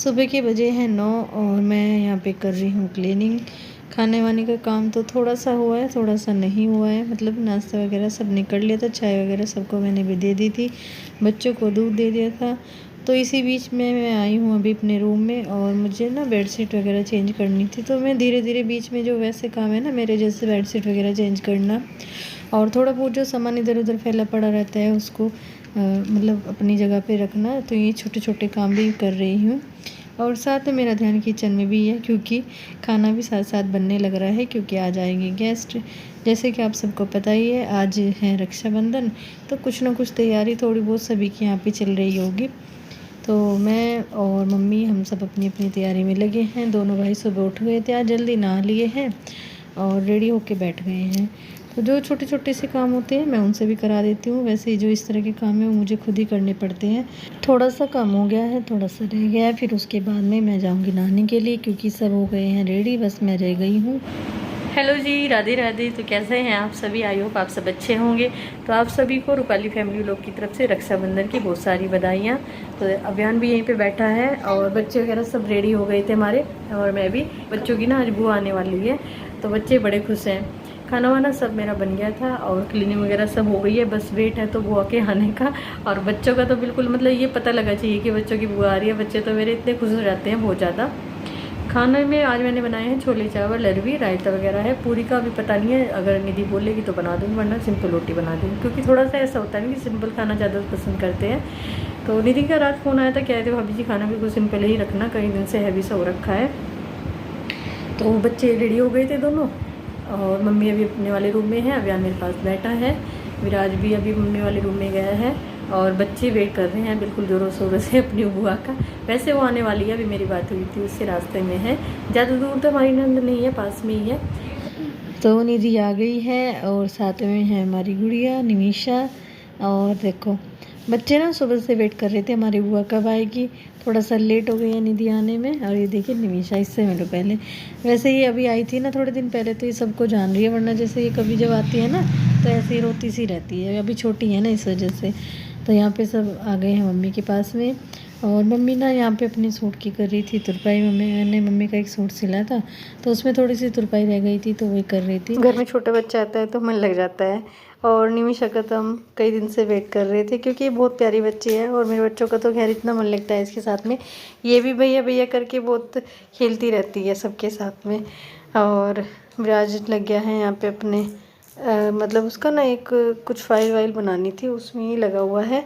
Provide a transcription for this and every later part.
सुबह के बजे हैं 9 और मैं यहाँ पे कर रही हूँ क्लीनिंग। खाने वाने का काम तो थोड़ा सा हुआ है, थोड़ा सा नहीं हुआ है। मतलब नाश्ता वगैरह सब ने कर लिया था, चाय वगैरह सबको मैंने भी दे दी थी, बच्चों को दूध दे दिया था। तो इसी बीच में मैं आई हूँ अभी अपने रूम में और मुझे ना बेडशीट वगैरह चेंज करनी थी। तो मैं धीरे धीरे बीच में जो वैसे काम है ना मेरे, जैसे बेडशीट वगैरह चेंज करना और थोड़ा बहुत जो सामान इधर उधर फैला पड़ा रहता है उसको मतलब अपनी जगह पे रखना, तो ये छोटे छोटे काम भी कर रही हूँ। और साथ में मेरा ध्यान किचन में भी है, क्योंकि खाना भी साथ साथ बनने लग रहा है, क्योंकि आज आएंगे गेस्ट। जैसे कि आप सबको पता ही है आज है रक्षाबंधन, तो कुछ ना कुछ तैयारी थोड़ी बहुत सभी की यहाँ पे चल रही होगी। तो मैं और मम्मी हम सब अपनी अपनी तैयारी में लगे हैं। दोनों भाई सुबह उठ गए थे, आज जल्दी नहा लिए हैं और रेडी होके बैठ गए हैं। तो जो छोटे छोटे से काम होते हैं मैं उनसे भी करा देती हूँ। वैसे ही जो इस तरह के काम है वो मुझे खुद ही करने पड़ते हैं। थोड़ा सा काम हो गया है, थोड़ा सा रह गया है, फिर उसके बाद में मैं जाऊँगी नहाने के लिए, क्योंकि सब हो गए हैं रेडी, बस मैं रह गई हूँ। हेलो जी, राधे राधे। तो कैसे हैं आप सभी? आई होप आप सब अच्छे होंगे। तो आप सभी को रूपाली फैमिली लोग की तरफ से रक्षाबंधन की बहुत सारी बधाइयाँ। तो अभियान भी यहीं पे बैठा है और बच्चे वगैरह सब रेडी हो गए थे हमारे, और मैं भी। बच्चों की ना आज बुआ आने वाली है, तो बच्चे बड़े खुश हैं। खाना वाना सब मेरा बन गया था और क्लीनिंग वगैरह सब हो गई है, बस वेट है तो बुआ के आने का। और बच्चों का तो बिल्कुल मतलब ये पता लगा चाहिए कि बच्चों की बुआ आ रही है। बच्चे तो मेरे इतने खुश हो जाते हैं बहुत ज़्यादा। खाने में आज मैंने बनाए हैं छोले चावल, अरवी, रायता वगैरह है। पूरी का अभी पता नहीं है, अगर निधि बोलेगी तो बना दूँगी, वरना सिंपल रोटी बना दूँगी, क्योंकि थोड़ा सा ऐसा होता है ना कि सिंपल खाना ज़्यादा पसंद करते हैं। तो निधि का रात फ़ोन आया था, कह रहे थे भाभी जी खाना बिल्कुल सिंपल ही रखना, कई दिन से हैवी सा हो रखा है। तो बच्चे रेडी हो गए थे दोनों, और मम्मी अभी अपने वाले रूम में है, अभियान मेरे पास बैठा है, विराज भी अभी मम्मी वाले रूम में गया है, और बच्चे वेट कर रहे हैं बिल्कुल ज़ोरों शोरों से अपनी बुआ का। वैसे वो आने वाली है, अभी मेरी बात हुई थी उससे, रास्ते में है, ज़्यादा दूर तो हमारी नंद नहीं है, पास में ही है। तो निधि आ गई है और साथ में है हमारी गुड़िया निमिषा। और देखो बच्चे ना सुबह से वेट कर रहे थे हमारी बुआ कब आएगी। थोड़ा सा लेट हो गई है निधि आने में। और ये देखिए निमिषा, इससे मिलो पहले। वैसे ही अभी आई थी ना थोड़े दिन पहले, तो ये सबको जान रही है, वरना जैसे ये कभी जब आती है ना तो ऐसे ही रोती सी रहती है, अभी छोटी है ना इस वजह से। तो यहाँ पे सब आ गए हैं मम्मी के पास में, और मम्मी ना यहाँ पे अपने सूट की कर रही थी तुरपाई। मैंने मम्मी का एक सूट सिला था, तो उसमें थोड़ी सी तुरपाई रह गई थी, तो वही कर रही थी। घर में छोटा बच्चा आता है तो मन लग जाता है। और निमिषा का तो हम कई दिन से वेट कर रहे थे, क्योंकि ये बहुत प्यारी बच्ची है, और मेरे बच्चों का तो खैर इतना मन लगता है इसके साथ में। ये भी भैया भैया करके बहुत खेलती रहती है सबके साथ में। और विराज लग गया है यहाँ पे अपने मतलब उसका ना एक कुछ फाइल वाइल बनानी थी, उसमें ही लगा हुआ है।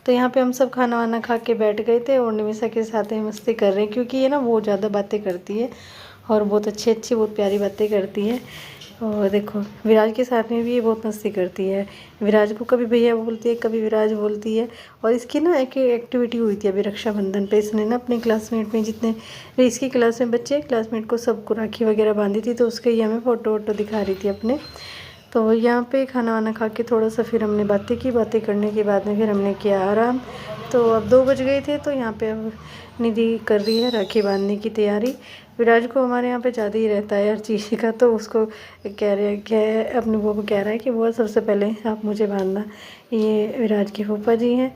तो यहाँ पे हम सब खाना वाना खा के बैठ गए थे, और निमिषा के साथ में मस्ती कर रहे हैं, क्योंकि ये ना बहुत ज़्यादा बातें करती है और बहुत अच्छी अच्छी बहुत प्यारी बातें करती है। और देखो विराज के साथ में भी ये बहुत मस्ती करती है। विराज को कभी भैया बोलती है, कभी विराज बोलती है। और इसकी ना एक एक्टिविटी हुई थी अभी रक्षाबंधन पे, इसने ना अपने क्लासमेट में जितने इसकी क्लास में बच्चे, क्लासमेट को सबको राखी वगैरह बांधी थी, तो उसके ही हमें फ़ोटो वोटो दिखा रही थी अपने। तो यहाँ पे खाना वाना खा के थोड़ा सा फिर हमने बातें की, बातें करने के बाद में फिर हमने किया आराम। तो अब 2 बज गए थे, तो यहाँ पे अब निधि कर रही है राखी बांधने की तैयारी। विराज को हमारे यहाँ पे ज़्यादा ही रहता है हर चीज़ का, तो उसको कह रहे हैं, क्या अपनी बुआ को कह रहा है कि बुआ सबसे पहले आप मुझे बांधना। ये विराज के फूफा जी हैं,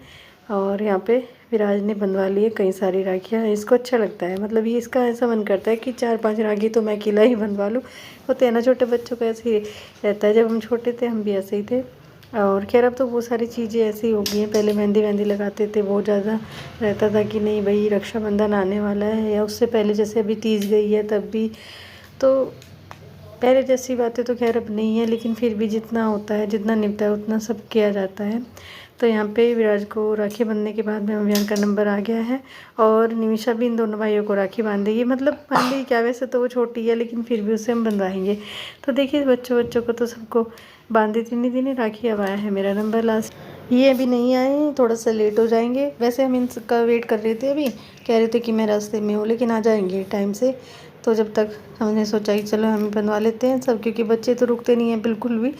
और यहाँ पे विराज ने बंधवा लिए कई सारी राखियाँ। इसको अच्छा लगता है, मतलब ये इसका ऐसा मन करता है कि 4-5 राखी तो मैं अकेला ही बंधवा लूँ। होते हैं ना छोटे बच्चों का ऐसे ही रहता है, जब हम छोटे थे हम भी ऐसे ही थे। और खैर अब तो बहुत सारी चीज़ें ऐसी हो गई हैं, पहले मेहंदी वहंदी लगाते थे, बहुत ज़्यादा रहता था कि नहीं भाई रक्षाबंधन आने वाला है, या उससे पहले जैसे अभी तीज गई है तब भी। तो पहले जैसी बातें तो खैर अब नहीं है, लेकिन फिर भी जितना होता है, जितना निपटा है उतना सब किया जाता है। तो यहाँ पे विराज को राखी बांधने के बाद में अभियान का नंबर आ गया है, और निमिषा भी इन दोनों भाइयों को राखी बांधेगी। मतलब बांधेगी क्या, वैसे तो वो छोटी है, लेकिन फिर भी उसे हम बंधवाएंगे। तो देखिए बच्चों को तो सबको बांध दी थी निधि ने राखी। अब आया है मेरा नंबर लास्ट। ये अभी नहीं आए, थोड़ा सा लेट हो जाएंगे। वैसे हम इनका वेट कर रहे थे, अभी कह रहे थे कि मैं रास्ते में हूँ, लेकिन आ जाएंगे टाइम से। तो जब तक हमने सोचा कि चलो हम बनवा लेते हैं सब, क्योंकि बच्चे तो रुकते नहीं हैं बिल्कुल भी।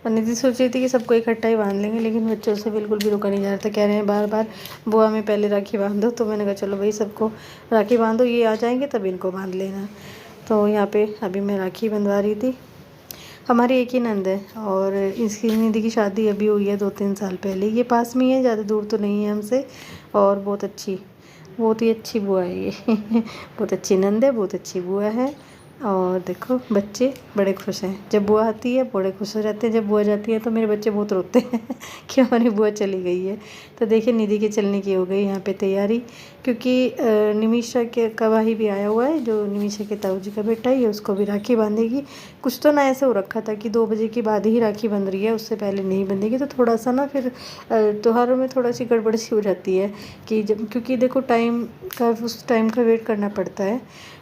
और निधि सोच रही थी कि सबको इकट्ठा ही बांध लेंगे, लेकिन बच्चों से बिल्कुल भी रुका नहीं जा रहा था। कह रहे हैं बार बार बुआ में पहले राखी बांध दो। तो मैंने कहा चलो भाई सबको राखी बांधो, ये आ जाएंगे तब इनको बांध लेना। तो यहाँ पे अभी मैं राखी बंधवा रही थी। हमारी एक ही नंद है, और इसकी निधि की शादी अभी हुई है 2-3 साल पहले। ये पास में ही है, ज़्यादा दूर तो नहीं है हमसे, और बहुत अच्छी बहुत ही अच्छी बुआ है ये बहुत अच्छी नंद है, बहुत अच्छी बुआ है। और देखो बच्चे बड़े खुश हैं, जब बुआ आती है बड़े खुश हो जाते हैं, जब बुआ जाती है तो मेरे बच्चे बहुत रोते हैं कि हमारी बुआ चली गई है। तो देखिए निधि के चलने की हो गई यहाँ पे तैयारी, क्योंकि निमिषा के का भाई भी आया हुआ है, जो निमिषा के ताऊ जी का बेटा है, उसको भी राखी बांधेगी। कुछ तो ना ऐसे हो रखा था कि 2 बजे के बाद ही राखी बंध रही है, उससे पहले नहीं बंधेगी। तो थोड़ा सा ना फिर त्योहारों में थोड़ा सी गड़बड़ सी हो जाती है कि जब, क्योंकि देखो टाइम का, उस टाइम का वेट करना पड़ता है।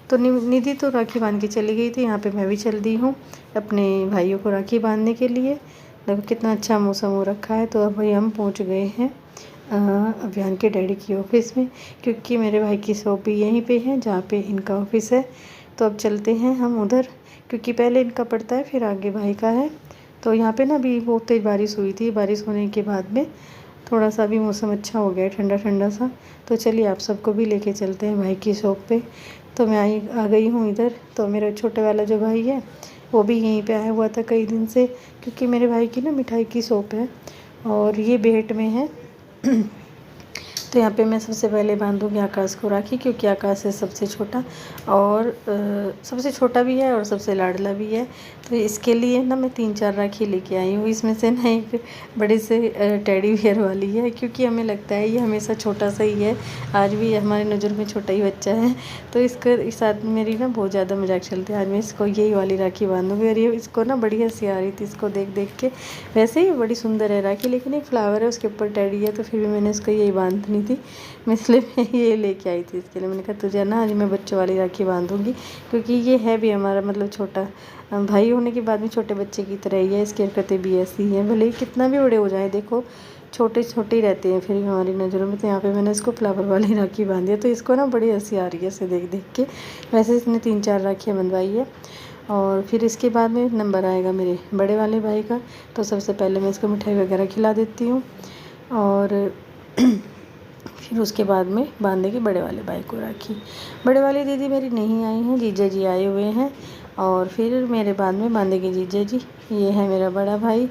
तो निधि तो राखी बांध के चली गई थी, यहाँ पे मैं भी चल दी हूँ अपने भाइयों को राखी बांधने के लिए। देखो कितना अच्छा मौसम हो रखा है। तो अब भाई हम पहुँच गए हैं अभियान के डैडी की ऑफ़िस में, क्योंकि मेरे भाई की शॉप भी यहीं पे है जहाँ पे इनका ऑफ़िस है। तो अब चलते हैं हम उधर, क्योंकि पहले इनका पड़ता है फिर आगे भाई का है। तो यहाँ पे ना अभी बहुत तेज़ बारिश हुई थी, बारिश होने के बाद में थोड़ा सा भी मौसम अच्छा हो गया है, ठंडा ठंडा सा। तो चलिए आप सबको भी लेके चलते हैं भाई की शॉप पे। तो मैं आ गई हूँ इधर। तो मेरा छोटे वाला जो भाई है वो भी यहीं पे आया हुआ था कई दिन से, क्योंकि मेरे भाई की ना मिठाई की शॉप है और ये बेहट में है तो यहाँ पे मैं सबसे पहले बांधूंगी आकाश को राखी, क्योंकि आकाश है सबसे छोटा और सबसे छोटा भी है और सबसे लाडला भी है। तो इसके लिए ना मैं 3-4 राखी लेके आई हूँ। इसमें से ना एक बड़े से टेडी बियर वाली है, क्योंकि हमें लगता है ये हमेशा छोटा सा ही है, आज भी हमारी नज़र में छोटा ही बच्चा है। तो इसके साथ मेरी ना बहुत ज़्यादा मजाक चलते हैं। आज मैं इसको यही वाली राखी बांधूंगी और ये इसको ना बड़ी हंसी आ रही थी इसको देख देख के। वैसे ही बड़ी सुंदर है राखी, लेकिन एक फ्लावर है उसके ऊपर टेडी है, तो फिर भी मैंने इसको यही बांधनी थी, मैं इसलिए मैं ये लेके आई थी इसके लिए। मैंने कहा तुझे ना आज मैं बच्चों वाली राखी बांधूंगी, क्योंकि ये है भी हमारा मतलब छोटा भाई होने के बाद में छोटे बच्चे की तरह ही है, इसकी हरकतें भी ऐसी हैं, भले ही कितना भी बड़े हो जाए देखो छोटे छोटे ही रहते हैं फिर भी हमारी नज़रों में। तो यहाँ पे मैंने इसको फ्लावर वाली राखी बांधी है, तो इसको ना बड़ी हंसी आ रही है इसे देख देख के। वैसे इसने 3-4 राखियाँ बंधवाई है और फिर इसके बाद में नंबर आएगा मेरे बड़े वाले भाई का। तो सबसे पहले मैं इसको मिठाई वगैरह खिला देती हूँ और फिर उसके बाद में बांधेगी बड़े वाले भाई को राखी। बड़े वाली दीदी मेरी नहीं आई हैं, जीजा जी आए हुए हैं और फिर मेरे बाद में बांधेगी जीजा जी। ये है मेरा बड़ा भाई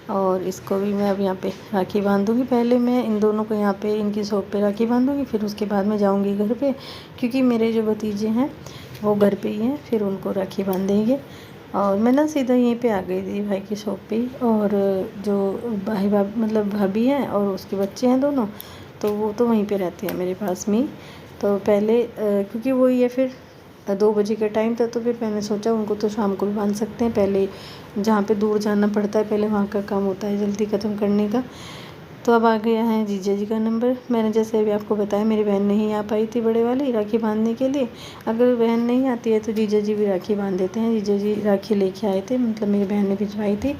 और इसको भी मैं अब यहाँ पे राखी बांधूंगी। पहले मैं इन दोनों को यहाँ पे इनकी शॉप पे राखी बांधूंगी, फिर उसके बाद में जाऊँगी घर पे, क्योंकि मेरे जो भतीजे हैं वो घर पे ही हैं, फिर उनको राखी बांधेंगे। और मैं ना सीधा यहीं पे आ गई थी भाई की शॉप पे। और जो भाई मतलब भाभी हैं और उसके बच्चे हैं दोनों, तो वो तो वहीं पे रहते हैं मेरे पास में ही। तो पहले क्योंकि वही है फिर 2 बजे का टाइम था, तो फिर मैंने सोचा उनको तो शाम को भी बांध सकते हैं, पहले जहाँ पे दूर जाना पड़ता है पहले वहाँ का काम होता है जल्दी ख़त्म करने का। तो अब आ गया है जीजा जी का नंबर। मैंने जैसे अभी आपको बताया मेरी बहन नहीं आ पाई थी बड़े वाली राखी बांधने के लिए। अगर बहन नहीं आती है तो जीजा जी भी राखी बांध देते हैं। जीजा जी राखी लेके आए थे, मतलब मेरी बहन ने भिजवाई थी।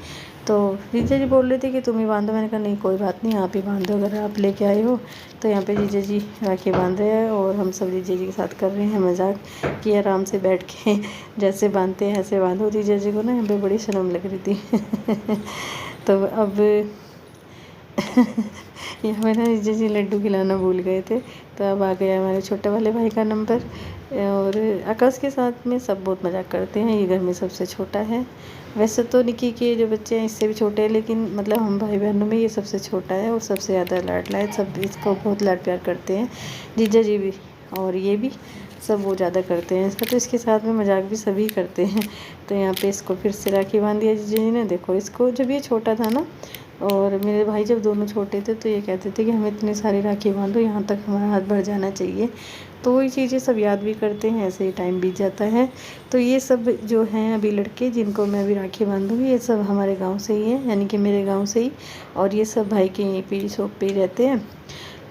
तो जीजा जी बोल रहे थे कि तुम ही बांधो, मैंने कहा नहीं कोई बात नहीं आप ही बांधो अगर आप लेके आए हो। तो यहाँ पे जीजा जी राखी बांध रहे हैं और हम सब जीजा जी के साथ कर रहे हैं मजाक कि आराम से बैठ के जैसे बांधते हैं ऐसे बांधो। जीजा जी को ना यहाँ पे बड़ी शर्म लग रही थी तो अब यहाँ पे ना जीजा जी लड्डू खिलाना भूल गए थे। तो अब आ गया हमारे छोटे वाले भाई का नंबर। और आकाश के साथ में सब बहुत मजाक करते हैं, ये घर में सबसे छोटा है। वैसे तो निकी के जो बच्चे हैं इससे भी छोटे हैं, लेकिन मतलब हम भाई बहनों में ये सबसे छोटा है और सबसे ज़्यादा लाडला है। सब इसको बहुत लाड प्यार करते हैं, जीजा जी भी और ये भी सब बहुत ज़्यादा करते हैं इसका। तो इसके साथ में मजाक भी सभी करते हैं। तो यहाँ पे इसको फिर से राखी बांध दिया जीजा जी ने। देखो इसको जब ये छोटा था ना और मेरे भाई जब दोनों छोटे थे तो ये कहते थे कि हमें इतनी सारी राखी बांधो, यहाँ तक हमारा हाथ बढ़ जाना चाहिए। तो वही चीज़ें सब याद भी करते हैं, ऐसे ही टाइम बीत जाता है। तो ये सब जो हैं अभी लड़के जिनको मैं अभी राखी बांधूँगी ये सब हमारे गांव से ही हैं, यानी कि मेरे गांव से ही। और ये सब भाई के यहीं पे शॉप पे ही रहते हैं।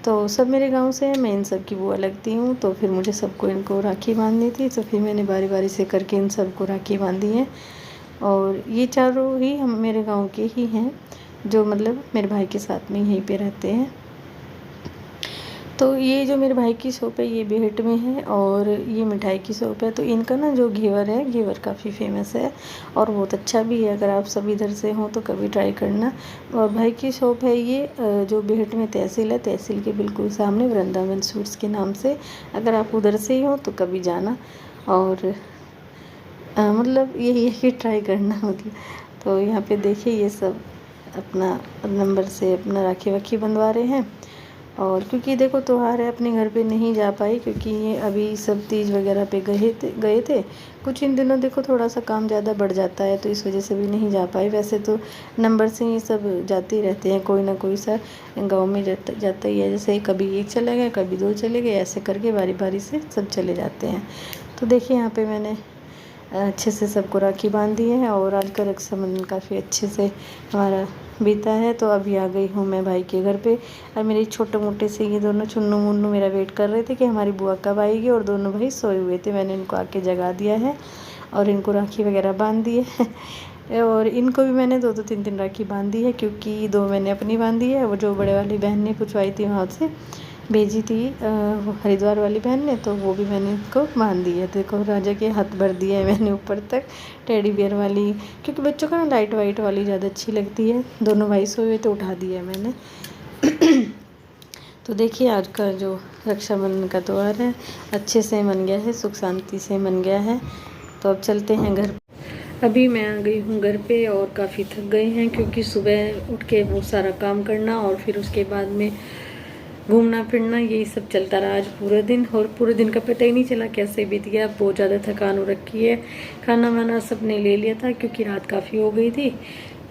तो सब मेरे गांव से हैं, मैं इन सब की बुआ लगती हूँ। तो फिर मुझे सबको इनको राखी बांधनी थी, तो फिर मैंने बारी बारी से करके इन सबको राखी बांधी है। और ये चारों ही हम मेरे गाँव के ही हैं, जो मतलब मेरे भाई के साथ में यहीं पे रहते हैं। तो ये जो मेरे भाई की शॉप है ये बेहट में है और ये मिठाई की शॉप है। तो इनका ना जो घेवर है, घेवर काफ़ी फेमस है और बहुत अच्छा भी है। अगर आप सब इधर से हो तो कभी ट्राई करना। और भाई की शॉप है ये जो बेहट में तहसील है, तहसील के बिल्कुल सामने वृंदावन स्वीट्स के नाम से। अगर आप उधर से ही हो तो कभी जाना और मतलब यही है कि ट्राई करना मतलब। तो यहाँ पे देखिए ये सब अपना नंबर से अपना राखी वाखी बंधवा रहे हैं और क्योंकि देखो त्योहार है, अपने घर पे नहीं जा पाई क्योंकि ये अभी सब तीज वगैरह पे गए थे। कुछ इन दिनों देखो थोड़ा सा काम ज़्यादा बढ़ जाता है, तो इस वजह से भी नहीं जा पाई। वैसे तो नंबर से ये सब जाते ही रहते हैं, कोई ना कोई सा गांव में जाता ही है। जैसे कभी एक चले गए, कभी दो चले गए, ऐसे करके बारी बारी से सब चले जाते हैं। तो देखिए यहाँ पे मैंने अच्छे से सबको राखी बांध दी है और आज का रक्षाबंधन काफ़ी अच्छे से हमारा बीता है। तो अभी आ गई हूँ मैं भाई के घर पे, और मेरे छोटे मोटे से ये दोनों चुन्नू मुन्नू मेरा वेट कर रहे थे कि हमारी बुआ कब आएगी, और दोनों भाई सोए हुए थे। मैंने इनको आके जगा दिया है और इनको राखी वगैरह बांध दी है और इनको भी मैंने 2-3 राखी बांध दी है, क्योंकि 2 मैंने अपनी बांधी है, वो जो बड़े वाली बहन ने पूछवाई थी वहाँ से भेजी थी हरिद्वार वाली बहन ने, तो वो भी मैंने इनको बांध दी है। देखो राजा के हाथ भर दिया है मैंने ऊपर तक टेडी बियर वाली, क्योंकि बच्चों को ना लाइट वाइट वाली ज़्यादा अच्छी लगती है। दोनों भाई सोए हुए तो उठा दिया है मैंने। तो देखिए आज का जो रक्षाबंधन का त्यौहार है अच्छे से मन गया है, सुख शांति से मन गया है। तो अब चलते हैं घर। अभी मैं आ गई हूँ घर पे और काफ़ी थक गए हैं, क्योंकि सुबह उठ के वो सारा काम करना और फिर उसके बाद में घूमना फिरना यही सब चलता रहा आज पूरा दिन, और पूरे दिन का पता ही नहीं चला कैसे बीत गया। बहुत ज़्यादा थकान हो रखी है। खाना वाना सब ने ले लिया था क्योंकि रात काफ़ी हो गई थी।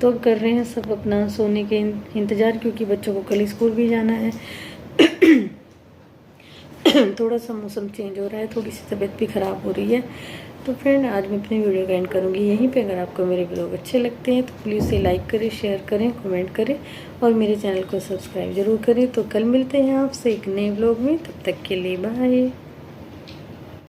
तो अब कर रहे हैं सब अपना सोने के इंतज़ार, क्योंकि बच्चों को कल स्कूल भी जाना है। थोड़ा सा मौसम चेंज हो रहा है, थोड़ी सी तबीयत भी ख़राब हो रही है। तो फ्रेंड आज मैं अपनी वीडियो का एंड करूँगी यहीं पे। अगर आपको मेरे ब्लॉग अच्छे लगते हैं तो प्लीज़ इसे लाइक करें, शेयर करें, कमेंट करें और मेरे चैनल को सब्सक्राइब ज़रूर करें। तो कल मिलते हैं आपसे एक नए ब्लॉग में, तब तक के लिए बाय।